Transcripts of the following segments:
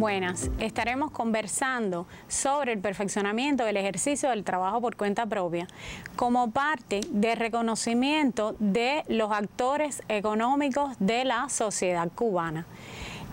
Buenas, estaremos conversando sobre el perfeccionamiento del ejercicio del trabajo por cuenta propia como parte del reconocimiento de los actores económicos de la sociedad cubana.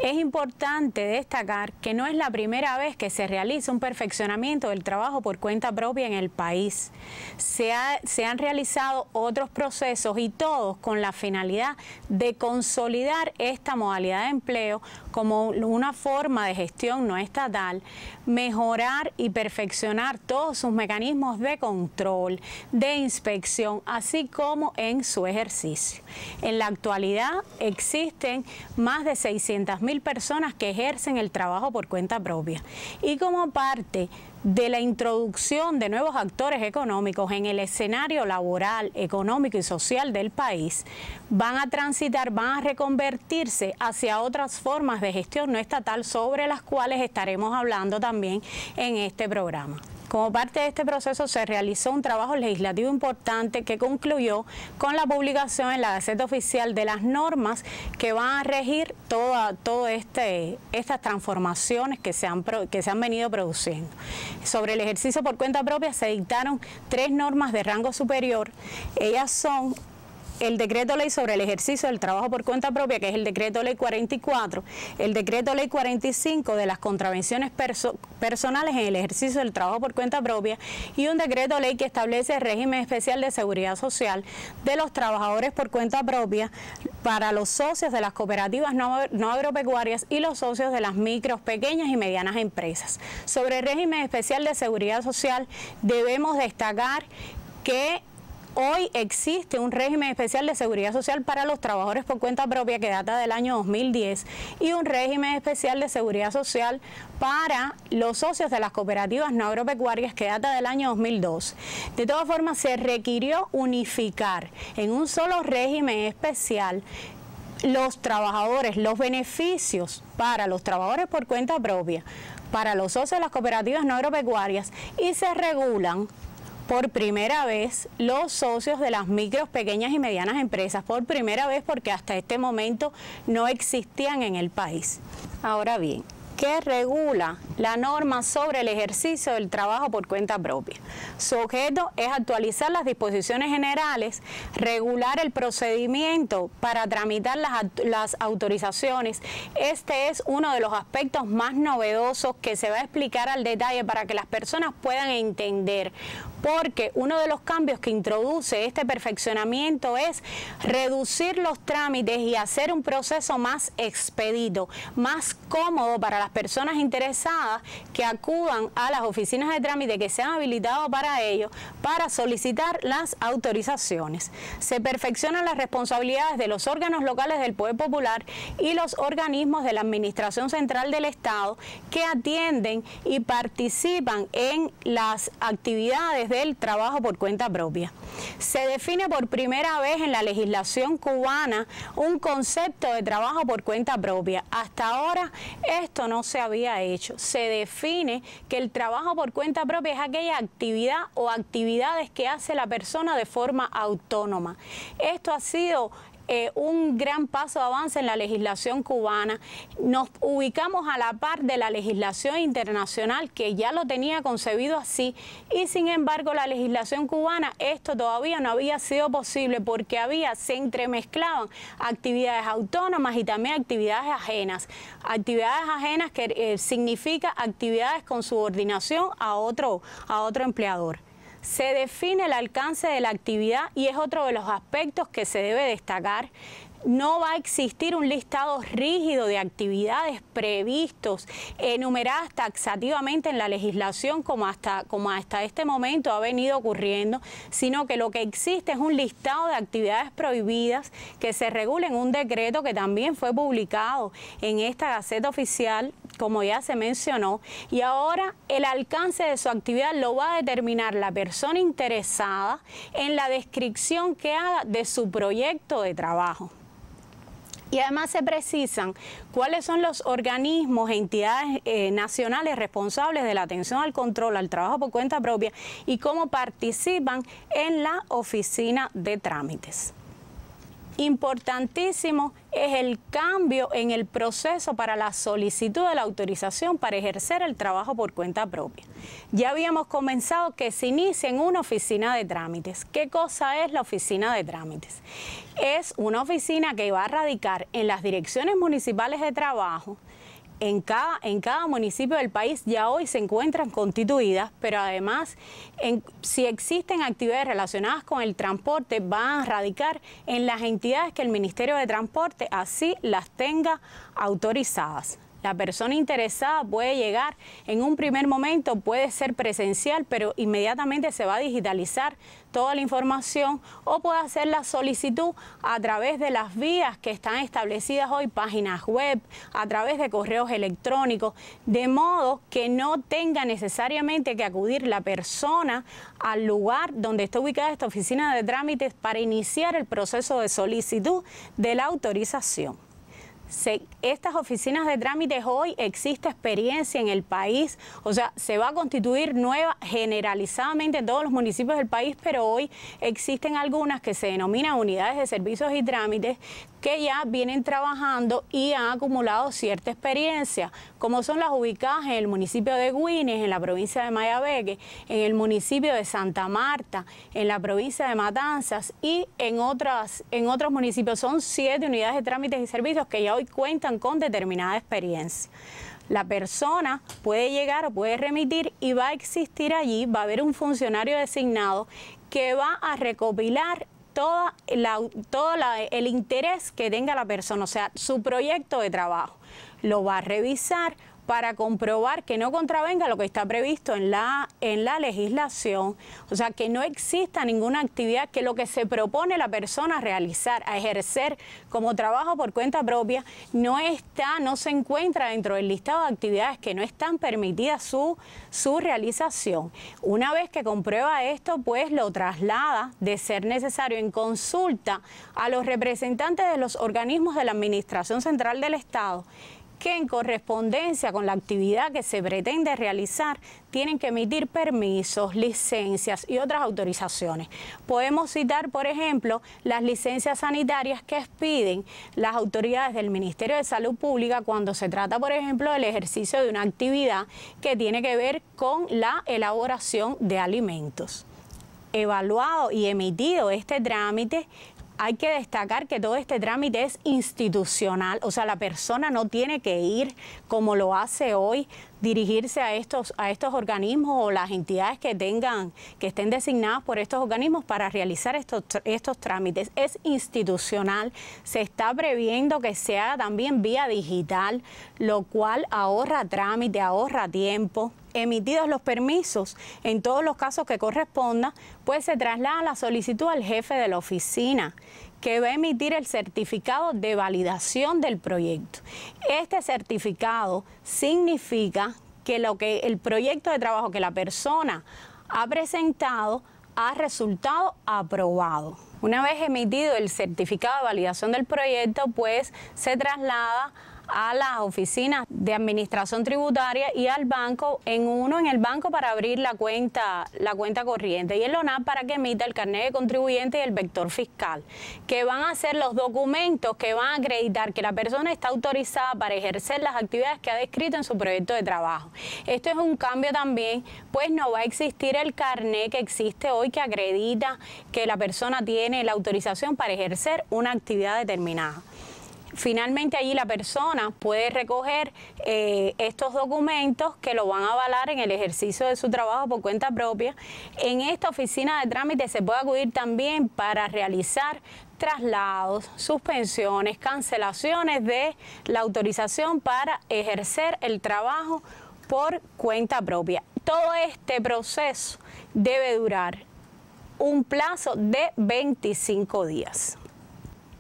Es importante destacar que no es la primera vez que se realiza un perfeccionamiento del trabajo por cuenta propia en el país. Se han realizado otros procesos y todos con la finalidad de consolidar esta modalidad de empleo como una forma de gestión no estatal, mejorar y perfeccionar todos sus mecanismos de control, de inspección, así como en su ejercicio. En la actualidad existen más de 600.000 personas que ejercen el trabajo por cuenta propia y como parte de la introducción de nuevos actores económicos en el escenario laboral, económico y social del país, van a transitar, van a reconvertirse hacia otras formas de gestión no estatal sobre las cuales estaremos hablando también en este programa. Como parte de este proceso se realizó un trabajo legislativo importante que concluyó con la publicación en la Gaceta Oficial de las normas que van a regir todas estas transformaciones que se han venido produciendo. Sobre el ejercicio por cuenta propia se dictaron 3 normas de rango superior. Ellas son el Decreto Ley sobre el ejercicio del trabajo por cuenta propia, que es el Decreto Ley 44, el Decreto Ley 45 de las contravenciones personales en el ejercicio del trabajo por cuenta propia y un Decreto Ley que establece el régimen especial de seguridad social de los trabajadores por cuenta propia para los socios de las cooperativas no agropecuarias y los socios de las micros, pequeñas y medianas empresas. Sobre el régimen especial de seguridad social debemos destacar que hoy existe un régimen especial de seguridad social para los trabajadores por cuenta propia que data del año 2010 y un régimen especial de seguridad social para los socios de las cooperativas no agropecuarias que data del año 2002. De todas formas, se requirió unificar en un solo régimen especial los trabajadores, los beneficios para los trabajadores por cuenta propia, para los socios de las cooperativas no agropecuarias y se regulan por primera vez los socios de las micros, pequeñas y medianas empresas, por primera vez porque hasta este momento no existían en el país. Ahora bien, ¿qué regula la norma sobre el ejercicio del trabajo por cuenta propia? Su objeto es actualizar las disposiciones generales, regular el procedimiento para tramitar las autorizaciones. Este es uno de los aspectos más novedosos que se va a explicar al detalle para que las personas puedan entender, porque uno de los cambios que introduce este perfeccionamiento es reducir los trámites y hacer un proceso más expedito, más cómodo para las personas interesadas que acudan a las oficinas de trámite que se han habilitado para ello para solicitar las autorizaciones. Se perfeccionan las responsabilidades de los órganos locales del Poder Popular y los organismos de la Administración Central del Estado que atienden y participan en las actividades del trabajo por cuenta propia. Se define por primera vez en la legislación cubana un concepto de trabajo por cuenta propia. Hasta ahora esto no se había hecho. Se define que el trabajo por cuenta propia es aquella actividad o actividades que hace la persona de forma autónoma. Esto ha sido un gran paso de avance en la legislación cubana. Nos ubicamos a la par de la legislación internacional que ya lo tenía concebido así y sin embargo la legislación cubana esto todavía no había sido posible porque se entremezclaban actividades autónomas y también actividades ajenas. Actividades ajenas que significa actividades con subordinación a otro empleador. Se define el alcance de la actividad y es otro de los aspectos que se debe destacar. No va a existir un listado rígido de actividades previstos, enumeradas taxativamente en la legislación como hasta este momento ha venido ocurriendo, sino que lo que existe es un listado de actividades prohibidas que se regula en un decreto que también fue publicado en esta Gaceta Oficial, como ya se mencionó, y ahora el alcance de su actividad lo va a determinar la persona interesada en la descripción que haga de su proyecto de trabajo. Y además se precisan cuáles son los organismos, entidades nacionales responsables de la atención al control, al trabajo por cuenta propia y cómo participan en la oficina de trámites. Importantísimo es el cambio en el proceso para la solicitud de la autorización para ejercer el trabajo por cuenta propia. Ya habíamos comenzado que se inicie en una oficina de trámites. ¿Qué cosa es la oficina de trámites? Es una oficina que va a radicar en las direcciones municipales de trabajo. En cada municipio del país ya hoy se encuentran constituidas, pero además, si existen actividades relacionadas con el transporte, van a radicar en las entidades que el Ministerio de Transporte así las tenga autorizadas. La persona interesada puede llegar en un primer momento, puede ser presencial, pero inmediatamente se va a digitalizar toda la información, o puede hacer la solicitud a través de las vías que están establecidas hoy, páginas web, a través de correos electrónicos, de modo que no tenga necesariamente que acudir la persona al lugar donde está ubicada esta oficina de trámites para iniciar el proceso de solicitud de la autorización. Estas oficinas de trámites hoy existe experiencia en el país, o sea, se va a constituir nueva generalizadamente en todos los municipios del país, pero hoy existen algunas que se denominan unidades de servicios y trámites que ya vienen trabajando y han acumulado cierta experiencia, como son las ubicadas en el municipio de Güines, en la provincia de Mayabeque, en el municipio de Santa Marta, en la provincia de Matanzas y en otros municipios. Son 7 unidades de trámites y servicios que ya hoy cuentan con determinada experiencia. La persona puede llegar o puede remitir y va a existir allí, va a haber un funcionario designado que va a recopilar todo el interés que tenga la persona, o sea, su proyecto de trabajo. Lo va a revisar para comprobar que no contravenga lo que está previsto en la legislación, o sea, que no exista ninguna actividad que lo que se propone la persona realizar, a ejercer como trabajo por cuenta propia, no se encuentra dentro del listado de actividades que no están permitidas su realización. Una vez que comprueba esto, pues lo traslada, de ser necesario, en consulta a los representantes de los organismos de la Administración Central del Estado, que en correspondencia con la actividad que se pretende realizar tienen que emitir permisos, licencias y otras autorizaciones. Podemos citar, por ejemplo, las licencias sanitarias que expiden las autoridades del Ministerio de Salud Pública cuando se trata, por ejemplo, del ejercicio de una actividad que tiene que ver con la elaboración de alimentos. Evaluado y emitido este trámite, hay que destacar que todo este trámite es institucional, o sea, la persona no tiene que ir como lo hace hoy, dirigirse a estos organismos o las entidades que estén designadas por estos organismos para realizar estos trámites. Es institucional, se está previendo que se haga también vía digital, lo cual ahorra trámite, ahorra tiempo. Emitidos los permisos, en todos los casos que corresponda, pues se traslada la solicitud al jefe de la oficina, que va a emitir el certificado de validación del proyecto. Este certificado significa que el proyecto de trabajo que la persona ha presentado ha resultado aprobado. Una vez emitido el certificado de validación del proyecto, pues se traslada a las oficinas de administración tributaria y al banco, en el banco para abrir la cuenta corriente, y en la ONAP para que emita el carnet de contribuyente y el vector fiscal, que van a ser los documentos que van a acreditar que la persona está autorizada para ejercer las actividades que ha descrito en su proyecto de trabajo. Esto es un cambio también, pues no va a existir el carnet que existe hoy que acredita que la persona tiene la autorización para ejercer una actividad determinada. Finalmente, allí la persona puede recoger estos documentos que lo van a avalar en el ejercicio de su trabajo por cuenta propia. En esta oficina de trámite se puede acudir también para realizar traslados, suspensiones, cancelaciones de la autorización para ejercer el trabajo por cuenta propia. Todo este proceso debe durar un plazo de 25 días.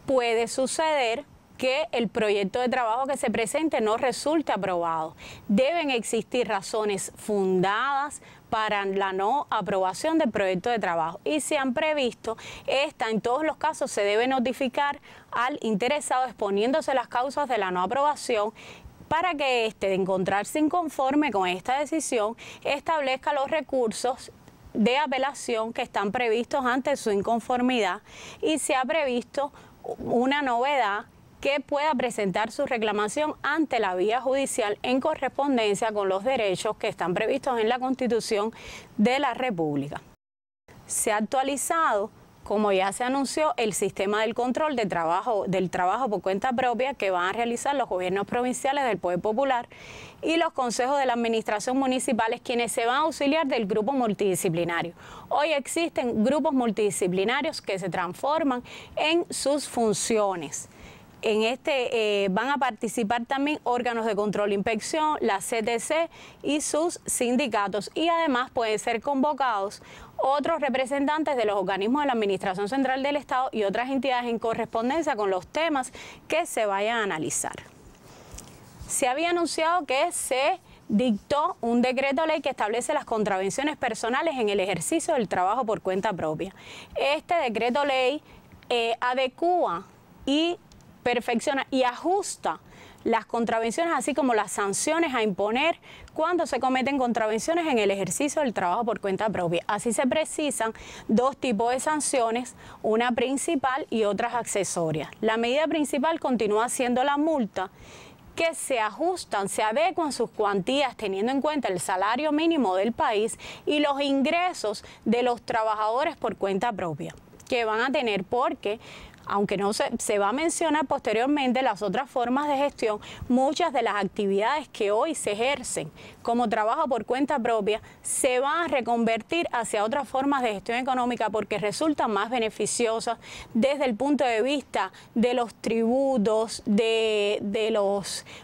Puede suceder que el proyecto de trabajo que se presente no resulte aprobado. Deben existir razones fundadas para la no aprobación del proyecto de trabajo, y si han previsto esta, en todos los casos se debe notificar al interesado exponiéndose las causas de la no aprobación, para que éste, de encontrarse inconforme con esta decisión, establezca los recursos de apelación que están previstos ante su inconformidad, y se ha previsto una novedad que pueda presentar su reclamación ante la vía judicial en correspondencia con los derechos que están previstos en la Constitución de la República. Se ha actualizado, como ya se anunció, el sistema del control del trabajo por cuenta propia que van a realizar los gobiernos provinciales del Poder Popular y los consejos de la administración municipales, quienes se van a auxiliar del grupo multidisciplinario. Hoy existen grupos multidisciplinarios que se transforman en sus funciones. En van a participar también órganos de control e inspección, la CTC y sus sindicatos, y además pueden ser convocados otros representantes de los organismos de la Administración Central del Estado y otras entidades en correspondencia con los temas que se vayan a analizar. Se había anunciado que se dictó un decreto ley que establece las contravenciones personales en el ejercicio del trabajo por cuenta propia. Este decreto ley adecúa y perfecciona y ajusta las contravenciones, así como las sanciones a imponer cuando se cometen contravenciones en el ejercicio del trabajo por cuenta propia. Así se precisan dos tipos de sanciones, una principal y otras accesorias. La medida principal continúa siendo la multa, que se ajustan, se adecuan sus cuantías teniendo en cuenta el salario mínimo del país y los ingresos de los trabajadores por cuenta propia que van a tener, porque aunque no se va a mencionar posteriormente las otras formas de gestión, muchas de las actividades que hoy se ejercen como trabajo por cuenta propia se van a reconvertir hacia otras formas de gestión económica porque resultan más beneficiosas desde el punto de vista de los tributos,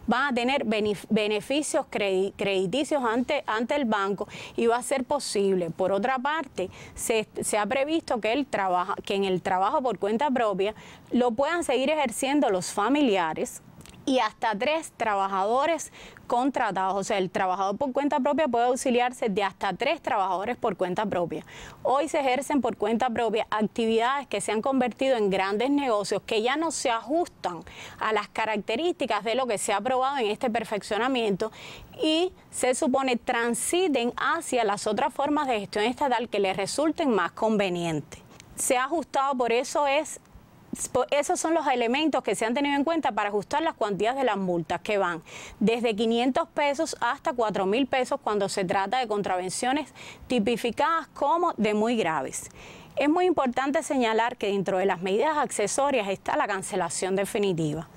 van a tener beneficios crediticios ante el banco y va a ser posible. Por otra parte, se ha previsto que en el trabajo por cuenta propia lo puedan seguir ejerciendo los familiares y hasta 3 trabajadores contratados. O sea, el trabajador por cuenta propia puede auxiliarse de hasta 3 trabajadores por cuenta propia. Hoy se ejercen por cuenta propia actividades que se han convertido en grandes negocios que ya no se ajustan a las características de lo que se ha aprobado en este perfeccionamiento y se supone transiten hacia las otras formas de gestión estatal que les resulten más convenientes. Se ha ajustado, por eso esos son los elementos que se han tenido en cuenta para ajustar las cuantías de las multas, que van desde 500 pesos hasta 4.000 pesos cuando se trata de contravenciones tipificadas como de muy graves. Es muy importante señalar que dentro de las medidas accesorias está la cancelación definitiva,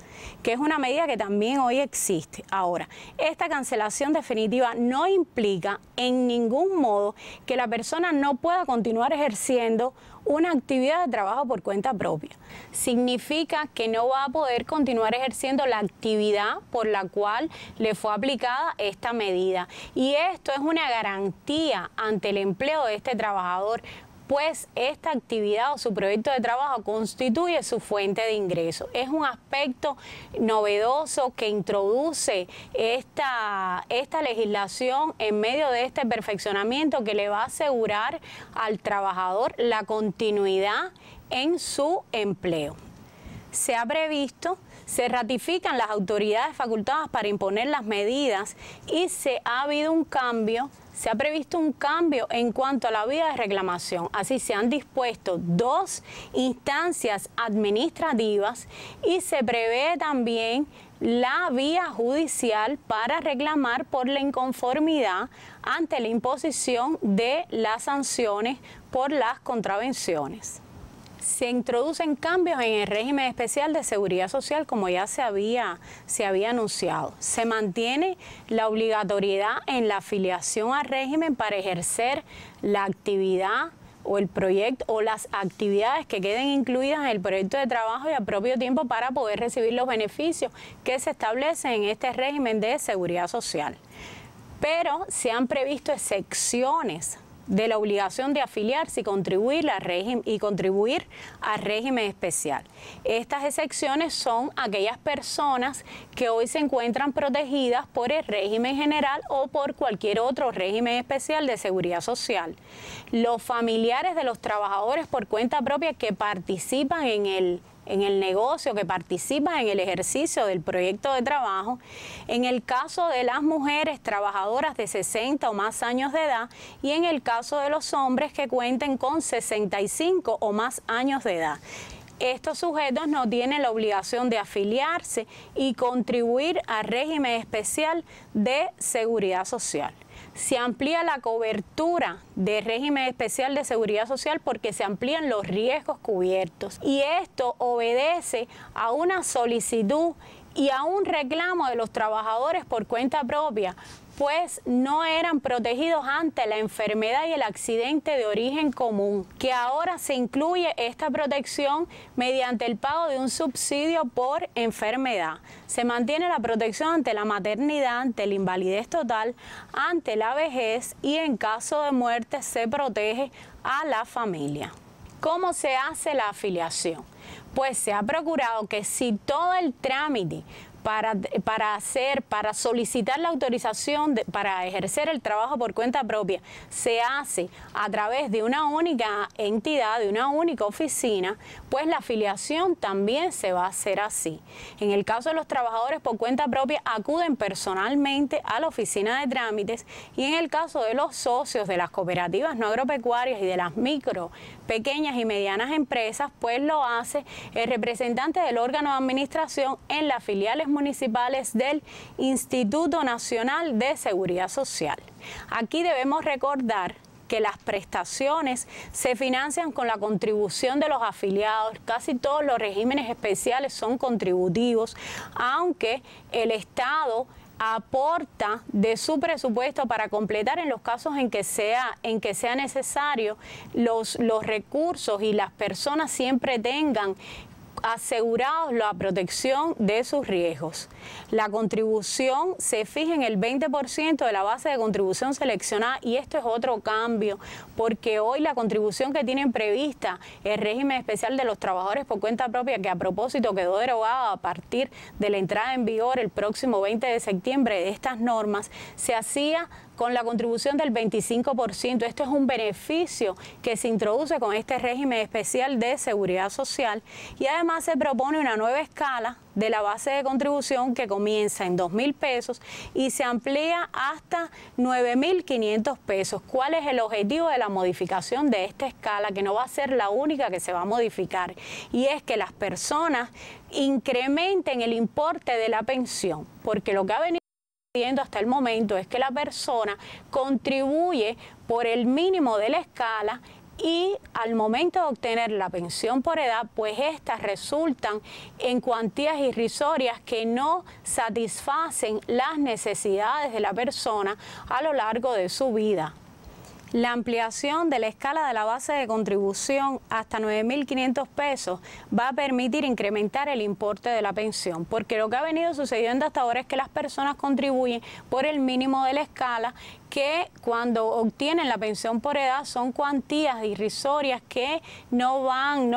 que es una medida que también hoy existe. Ahora, esta cancelación definitiva no implica en ningún modo que la persona no pueda continuar ejerciendo una actividad de trabajo por cuenta propia. Significa que no va a poder continuar ejerciendo la actividad por la cual le fue aplicada esta medida. Y esto es una garantía ante el empleo de este trabajador, pues esta actividad o su proyecto de trabajo constituye su fuente de ingreso. Es un aspecto novedoso que introduce esta legislación en medio de este perfeccionamiento que le va a asegurar al trabajador la continuidad en su empleo. Se ha previsto, se ratifican las autoridades facultadas para imponer las medidas y se ha previsto un cambio en cuanto a la vía de reclamación. Así se han dispuesto 2 instancias administrativas y se prevé también la vía judicial para reclamar por la inconformidad ante la imposición de las sanciones por las contravenciones. Se introducen cambios en el régimen especial de seguridad social, como ya se había anunciado. Se mantiene la obligatoriedad en la afiliación al régimen para ejercer la actividad o el proyecto o las actividades que queden incluidas en el proyecto de trabajo y al propio tiempo para poder recibir los beneficios que se establecen en este régimen de seguridad social. Pero se han previsto excepciones de la obligación de afiliarse y contribuir al régimen especial. Estas excepciones son aquellas personas que hoy se encuentran protegidas por el régimen general o por cualquier otro régimen especial de seguridad social. Los familiares de los trabajadores por cuenta propia que participan en el negocio, que participan en el ejercicio del proyecto de trabajo, en el caso de las mujeres trabajadoras de 60 o más años de edad y en el caso de los hombres que cuenten con 65 o más años de edad. estos sujetos no tienen la obligación de afiliarse y contribuir al régimen especial de seguridad social. Se amplía la cobertura del régimen especial de seguridad social porque se amplían los riesgos cubiertos, y esto obedece a una solicitud y a un reclamo de los trabajadores por cuenta propia, pues no eran protegidos ante la enfermedad y el accidente de origen común, que ahora se incluye esta protección mediante el pago de un subsidio por enfermedad. Se mantiene la protección ante la maternidad, ante la invalidez total, ante la vejez, y en caso de muerte se protege a la familia. ¿Cómo se hace la afiliación? Pues se ha procurado que si todo el trámite para solicitar la autorización para ejercer el trabajo por cuenta propia se hace a través de una única entidad, de una única oficina, pues la afiliación también se va a hacer así. En el caso de los trabajadores por cuenta propia, acuden personalmente a la oficina de trámites, y en el caso de los socios de las cooperativas no agropecuarias y de las micro, pequeñas y medianas empresas, pues lo hace el representante del órgano de administración en las filiales municipales del Instituto Nacional de Seguridad Social. Aquí debemos recordar que las prestaciones se financian con la contribución de los afiliados. Casi todos los regímenes especiales son contributivos, aunque el Estado aporta de su presupuesto para completar en los casos en que sea necesario los recursos, y las personas siempre tengan asegurados la protección de sus riesgos. La contribución se fija en el 20% de la base de contribución seleccionada, y esto es otro cambio, porque hoy la contribución que tienen prevista el régimen especial de los trabajadores por cuenta propia, que a propósito quedó derogada a partir de la entrada en vigor el próximo 20 de septiembre de estas normas, se hacía con la contribución del 25%. Esto es un beneficio que se introduce con este régimen especial de seguridad social, y además se propone una nueva escala de la base de contribución que comienza en 2.000 pesos y se amplía hasta 9.500 pesos. ¿Cuál es el objetivo de la modificación de esta escala? Que no va a ser la única que se va a modificar, y es que las personas incrementen el importe de la pensión, porque lo que ha venido hasta el momento es que la persona contribuye por el mínimo de la escala, y al momento de obtener la pensión por edad, pues estas resultan en cuantías irrisorias que no satisfacen las necesidades de la persona a lo largo de su vida. La ampliación de la escala de la base de contribución hasta 9.500 pesos va a permitir incrementar el importe de la pensión, porque lo que ha venido sucediendo hasta ahora es que las personas contribuyen por el mínimo de la escala, que cuando obtienen la pensión por edad son cuantías irrisorias que no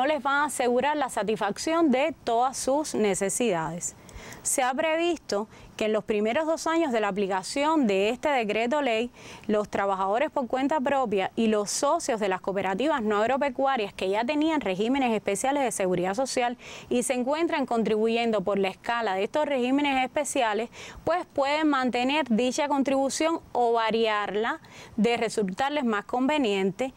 les van a asegurar la satisfacción de todas sus necesidades. Se ha previsto que en los primeros 2 años de la aplicación de este decreto ley, los trabajadores por cuenta propia y los socios de las cooperativas no agropecuarias que ya tenían regímenes especiales de seguridad social y se encuentran contribuyendo por la escala de estos regímenes especiales, pues pueden mantener dicha contribución o variarla de resultarles más conveniente.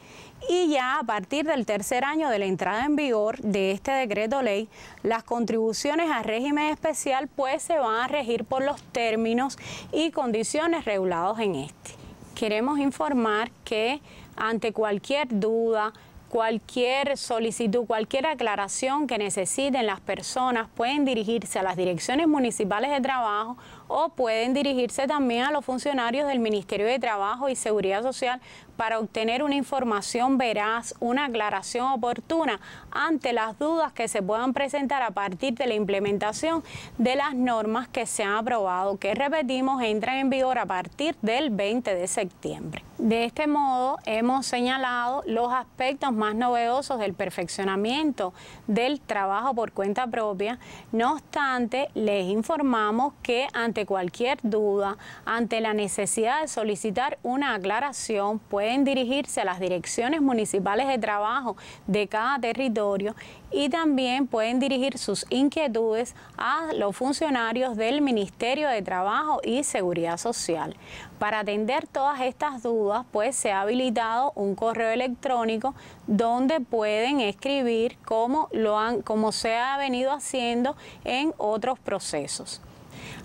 Y ya a partir del 3er año de la entrada en vigor de este decreto ley, las contribuciones al régimen especial pues se van a regir por los términos y condiciones regulados en este. Queremos informar que ante cualquier duda, cualquier solicitud, cualquier aclaración que necesiten las personas, pueden dirigirse a las direcciones municipales de trabajo o pueden dirigirse también a los funcionarios del Ministerio de Trabajo y Seguridad Social para obtener una información veraz, una aclaración oportuna ante las dudas que se puedan presentar a partir de la implementación de las normas que se han aprobado, que repetimos, entran en vigor a partir del 20 de septiembre. De este modo, hemos señalado los aspectos más novedosos del perfeccionamiento del trabajo por cuenta propia. No obstante, les informamos que ante ante cualquier duda, ante la necesidad de solicitar una aclaración, pueden dirigirse a las direcciones municipales de trabajo de cada territorio y también pueden dirigir sus inquietudes a los funcionarios del Ministerio de Trabajo y Seguridad Social. Para atender todas estas dudas, pues se ha habilitado un correo electrónico donde pueden escribir como se ha venido haciendo en otros procesos.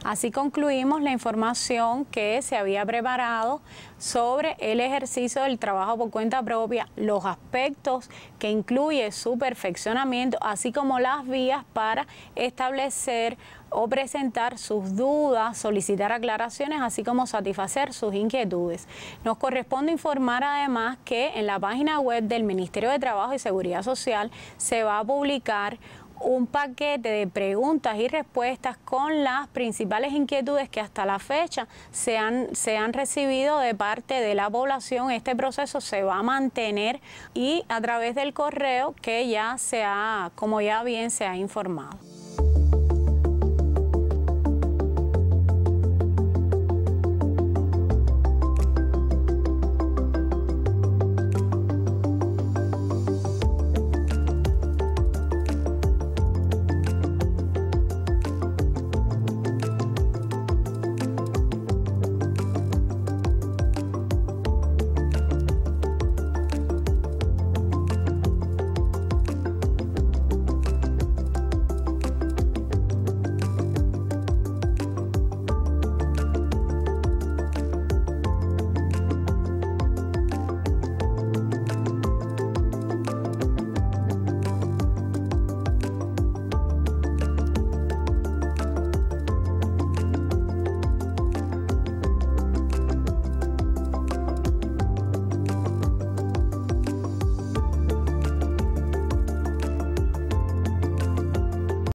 Así concluimos la información que se había preparado sobre el ejercicio del trabajo por cuenta propia, los aspectos que incluye su perfeccionamiento, así como las vías para establecer o presentar sus dudas, solicitar aclaraciones, así como satisfacer sus inquietudes. Nos corresponde informar además que en la página web del Ministerio de Trabajo y Seguridad Social se va a publicar un paquete de preguntas y respuestas con las principales inquietudes que hasta la fecha se han recibido de parte de la población. Este proceso se va a mantener y a través del correo que ya como ya bien se ha informado.